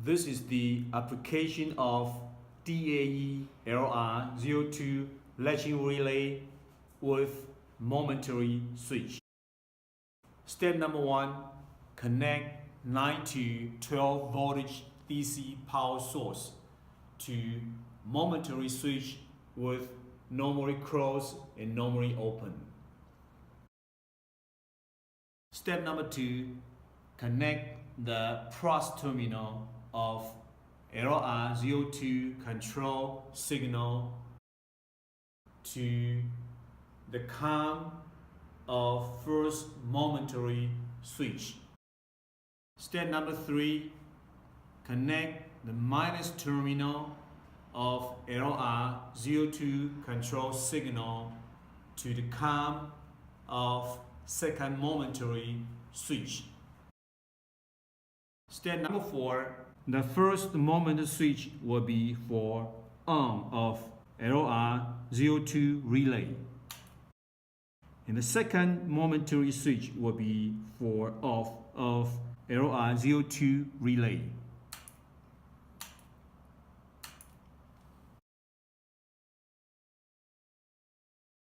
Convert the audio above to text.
This is the application of DAE LR02 latching relay with momentary switch. Step number 1, connect 9 to 12 voltage DC power source to momentary switch with normally closed and normally open. Step number 2, connect the plus terminal of LR02 control signal to the COM of first momentary switch. Step number 3, connect the minus terminal of LR02 control signal to the COM of second momentary switch. Step number 4, the first momentary switch will be for on of LR02 relay, and the second momentary switch will be for off of LR02 relay.